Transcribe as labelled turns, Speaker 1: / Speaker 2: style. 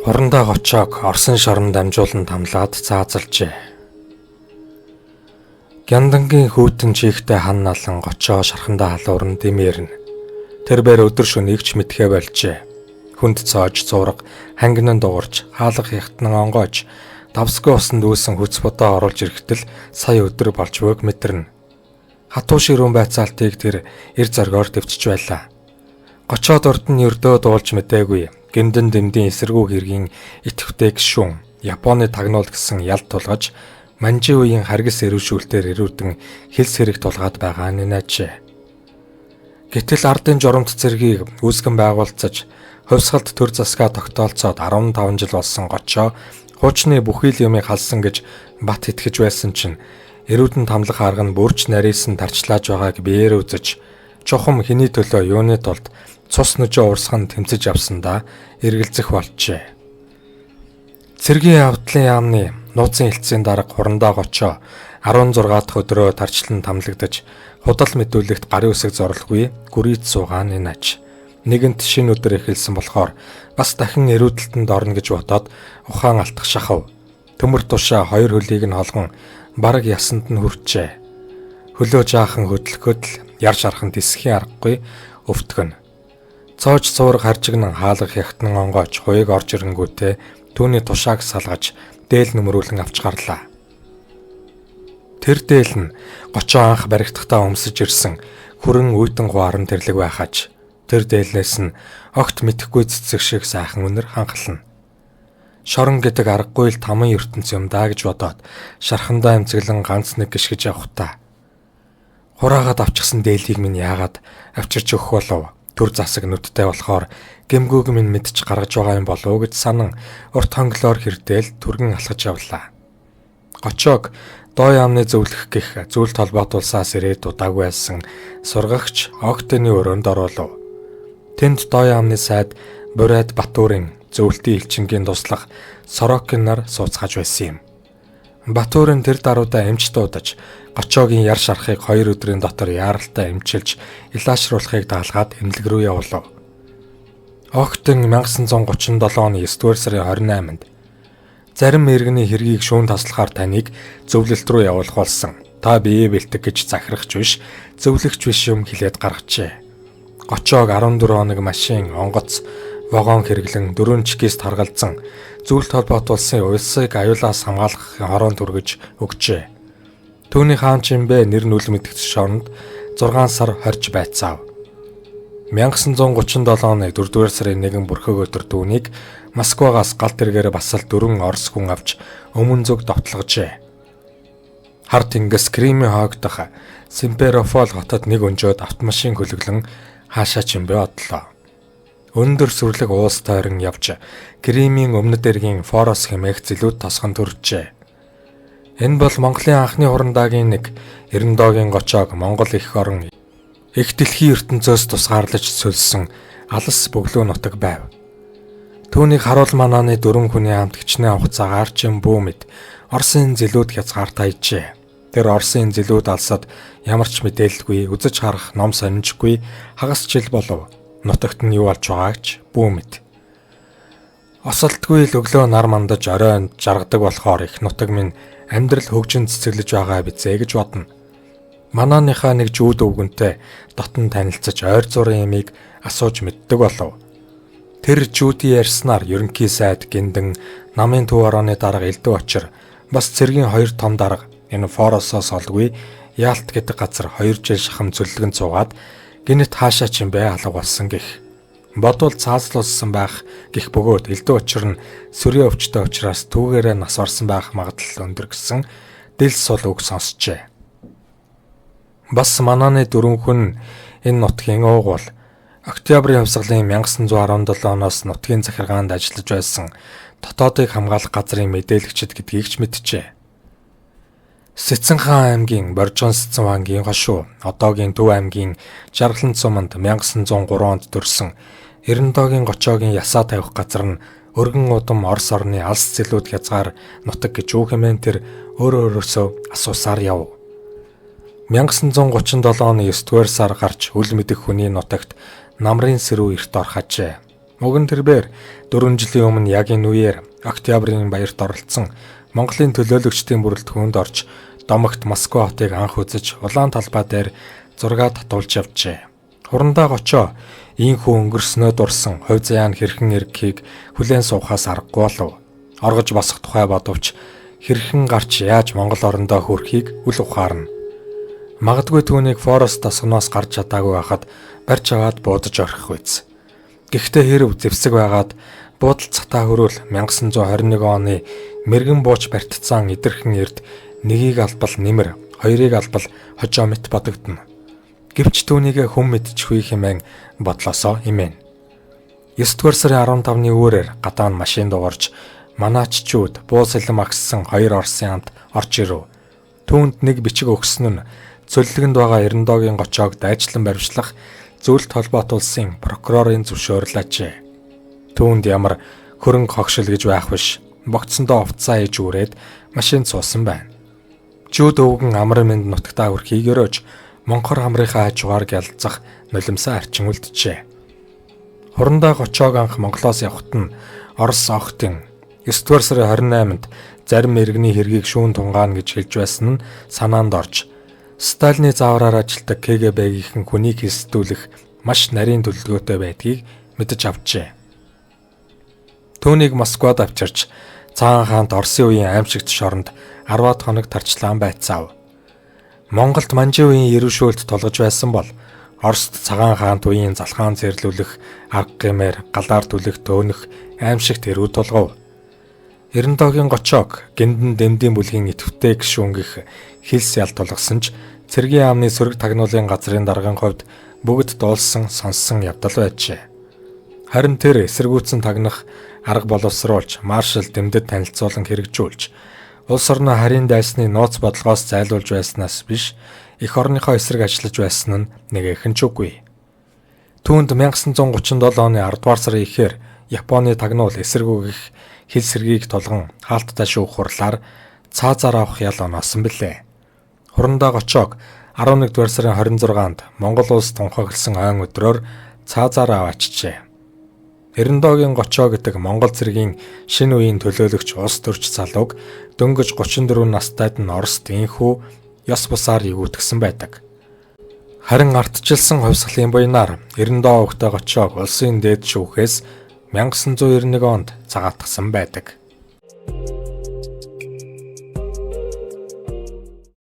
Speaker 1: Хорондоо гочоог Орсын шоронд дамжуулан тамлаад заазалжээ. Гяндангийн хүүтэн чихтэй хан налан гочоо шархандаа халуурн димээрнэ. Тэр бэр өдөр шөнөгийг ч мэдхээ болжээ. Хүнд цоож зураг, хангинан дуурч, хаалга хягтнан онгойч, давсгүй усанд үүсэн хүч бодоо оруулж ирэхдээ сая өдөр болж өг мэдэрнэ. Хатуу ширүүн байцаалтыг тэр эр зоргоор дэвчж байлаа. Гочоод урд нь өрдөө дуулж мэдээгүй. Гэмдэн дэмдийн эсэргүү хэргийн итгэвтэй гişүүн Японы тагнуул гэсэн ялд тулгаж манжи үеийн харгас эрүүшүүлтээр эрүүдэн хэлс хэрэг тулгаад байгаа нэнэжээ. Гэтэл ардын журамт цэргийг үүсгэн байгуулцаж хувьсгалд төр засгаа тогтоолцоод 15 жил болсон гочоо хуучны бүхий л юмыг халсан гэж бат итгэж байсан чинь эрүүдэн тамлах арга нь бүрч нарийнсан тарчлааж байгааг биеэр үзэж чухам хэний төлөө юуны тулд цус нөжөө урсган тэмцэж авсандаа эргэлзэх болжээ. Цэргийн явдлын яамны нууцын хэлтсийн дарга хорондоо гочоо 16 дахь өдрөө тарчлан тамлагдаж худал мэдүүлэгт гарын үсэг зорлгүй гүрийд суугаан нэнэж. Нэгэнт шинэ өдөр эхэлсэн болохоор бас дахин эрүүдэлтэнд орно гэж бодоод ухаан алтах шахав. Төмөр тушаа хоёр хөлийг нь холгон бараг ясанд нь хүрчээ. Хөлөө жаахан хөдлөхөд л яр шархан тисхийн аргагүй өвтгөн. Цоож цуураг харжигнан хаалга хягтнан онгойч хуйг орж ирэнгүүтээ түүний тушааг салгаж дээл нөмрүүлэн авч гарлаа. Тэр дээл нь гочоо анх баригдахдаа өмсөж ирсэн хүрэн үйтэн гуаран тэрлэг байхаж тэр дээлнээс нь огт мэдхгүй цэцэг шиг сайхан үнэр ханхална. Шорон гэдэг аргагүй л таман ертөнц юм даа гэж бодоод шархандаа эмзэглэн ганц нэг гიშгэж явахтаа. Хураагаад авчихсан дээлийг минь яагаад авчирч өгөх болов? Төр засаг нүдтэй болохоор гэмгүүг минь мэдж гаргаж байгаа юм болов уу гэж санан урт хонглоор хэрдээл түргэн алхаж явлаа. Гочоог доо яамны зөвлөх гэх зүйлд холбоотуулсаас ирээд удаагүй байсан сургагч Октоны өрөөнд оруулав. Тэнд доо яамны сайд Бурайд Батуурын зөвлөлтийн элчингийн туслах Сорокин нар сууцгааж байсан юм. Батуурын тэр даруйдаа эмч дуудаж гочоогийн яр шарахыг 2 өдрийн дотор яаралтай эмчилж илаашруулахыг даалгаад эмнэлэг рүү явуулав. Октон 1937 оны 9-р сарын 28-нд зарим иргэний хэргийг шүүн таслахаар таныг зөвлөлт рүү явуулах болсон. Та бие бэлтэг гэж захирахч биш, зөвлөгч биш юм хэлээд гаргажээ. Гочоог 14 хоног машин, онгоц, вагон хэрэглэн 4 чекист харгалзан зөвлөлт холбоотуулсан улсыг аюулаас хамгаалахын хороонд хүргэж өгчээ. Түүний хаан Чимбэ нэр нүл мэдгч шоронд 6 сар хорж байцаав. 1937 оны 4-р сарын 1 бүрхэг өдөр түүнийг Москвагаас галт тэргээр басал 4 орос хүн авч өмнө зүг довтлогожээ. Хар тэнгис Кримийн хоогдох Симферополь хотод нэг өнжөөд автомашин хөлөглөн хаашаа Чимбэ одлоо. Өндөр сүрлэг уус тойрон явж Кримийн өмнөд эргийн Форос хэмээх зэлүүд тосгон төржээ. Энэ бол Монголын анхны хурандаагийн нэг Эрендоогийн гочоог Монгол их орон их дэлхийн ертөнцөөс тусгаарлаж сөлсөн алс бөглөө нутаг байв. Түүнийг харуул манааны 4 хүний хамт хичнээн хугацаагаар чин бүүмэд Оросын зэлүүд хязгаар тайжээ. Тэр Оросын зэлүүд алсад ямар ч мэдээлэлгүй үзэж харах ном сонирчгүй хагас жил болов. Нутагт нь юу болж байгааг ч бүүмэд. Осолтгүй л өглөө нар мандаж оройн жаргадаг болохоор их нутаг минь амьдрал хөгжин цэцэглэж байгаа бизээ гэж бодно. Манааныхаа нэг жүүд өвгөнтэй дотн танилцаж ойр зургийн ямиг асууж мэддэг болов. Тэр жүүдийн ярьснаар ерөнхий сайд Гиндэн намын төв орооны дарга Элдв очир бас цэргийн 2 том дарга энэ Форосоос олгүй Яалт гэдэг газар 2 жил шахам зүллэгэн цуугаад гинэт хаашаа Чимбэ алга болсон гэх. Бодвол цаазлуулсан байх гих бөгөөд Элдв очир нь сүрийн өвчтөй учраас түүгээрээ нас орсон байх магадлал өндөр гэсэн дэлс сул үг сонсчээ. Бас манааны 4 хүн энэ нутгийн уугуул Октябрийн хувьсгалын 1917 оноос нутгийн захиргаанд ажиллаж байсан дотоодыг хамгаалах газрын мэдээлэгчид гэдгийг ч мэджээ. Сэцэн хаан аймгийн Боржон Сэцэн вангийн хошуу одоогийн Төв аймгийн Жаргалан цуманд 1903 онд төрсэн Эрендоогийн гочоогийн ясаа тавих газар нь өргөн удам Орос орны алс зэлүүд хязгаар нутаг гэж үг хэмээн тэр өөрөөсөө асуусаар яв. 1937 оны 9-р сар гарч үл мэдэх хүний нутагт намрын сэрүү эрт орхажээ. Уг нь тэрбээр 4 жилийн өмнө яг энэ үеэр Октябрийн баярт оролцсон Монголын төлөөлөгчдийн бүрэлдэхүүнд орж домогт Москва хотыг анх үзэж улаан талбай дээр зураг татуулж явжээ. Хурандаа гочоо ийхүү өнгөрснөө дурсан хувь заяан хэрхэн эргэхийг хүлээн суухаас аргагүй болов. Оргож босох тухай бодовч хэрхэн гарч яаж Монгол орондоо хүрэхийг үл ухаарна. Магадгүй түүнийг форест тосгоноос гарч чадаагүй байхад барьж аваад буудаж орхих үйс. Гэхдээ хэрв зэвсэг байгаад буудалцахтаа хөрөөл 1921 оны мэрэгэн бууч барьтцаан идэрхэн эрд нэгийг албал нэмэр, хоёрыг албал хожоо мэт бодогдно. Гэвч түүнийг хүм мэдчихгүй хэмээн бодлосоо имэн. 9-р сарын 15-ны үүрээр гадаа нь машин дуурж манааччууд буус элэм агссан 2 Оросын хамт орж ирэв. Түүнд нэг бичиг өгсөн нь цөллөгөнд байгаа Эрендоогийн гочоог дайчлан баривчлах зөвлөлт холбоот улсын прокурорын зөвшөөрөл ажээ. Түүнд ямар хөрөнгө хогшил гэж байх биш. Богцсондоо хувцаа ээж үрээд машинд суусан байна. Жүүд өвгөн амар мэнд нутагтаа хүрэхийг өрөөж Монхор хамрынхаа хажуугаар гялцах нулимсаа арчин үлджээ. Хурандаа гочоог анх Монголоос явахт нь Орос охтын 9-р сарын 28-нд зарим иргэний хэргийг шүүн тунгаана гэж хэлж байсан нь санаанд орж Сталины заавраар ажилладаг КГБ-ийн хүнийг хэлсдүүлэх маш нарийн төлөвлөгөөтэй байдгийг мэдэж авчээ. Түүнийг Москвад авчирч Цагаан хаант Оросын үеийн аймшигт шоронд 10-аад хоног тарчлаан байцаав. Монголд манжин үеийн ерөөшөөлт толгож байсан бол Орост Цагаан хаант үеийн залхаан зэрлүүлэх, арга гэмээр галаар түлэх төөнөх аймшигт эрүү толгов. Эрендоогийн гочоог гиндэн дэмдийн бүлгийн идэвхтэй гишүүнгэх хилс ял тулгасан ч цэргийн яамны сөрөг тагнуулын газрын даргын хувьд бүгд дуулсан сонссон явдал байжээ. Харин тэр эсэргүүцэн тагнах арга боловсруулж, маршал дэмдэд танилцуулан хэрэгжүүлж, улс орны харийн дайсны нууц бодлогоос зайлуулж байснаас биш, эх орныхоо эсрэг ажиллаж байсан нь нэгэхэн ч үгүй. Түүнд 1937 оны 10-р сарын ихээр Японы тагнуул эсэргүүгэх хил сэргийг тулган хаалттай шүүх хурлаар цаазаар авах ял оноосон билээ. Хурандаа гочоог 11-р сарын 26-нд Монгол улс тунхагласан ойн өдрөөр цаазаар аваачжээ. Эрендоогийн гочоо гэдэг Монгол цэргийн шинэ үеийн төлөөлөгч улс төрч залууг дөнгөж 34 настайд нь Орост инхүү ёс бусаар эгүүтгсэн байдаг. Харин ардчилсан хувьсгалын буйнаар Эрендоо өвгтэй гочоог улсын дээд шүүхээс 1991 онд цагаатгсан байдаг.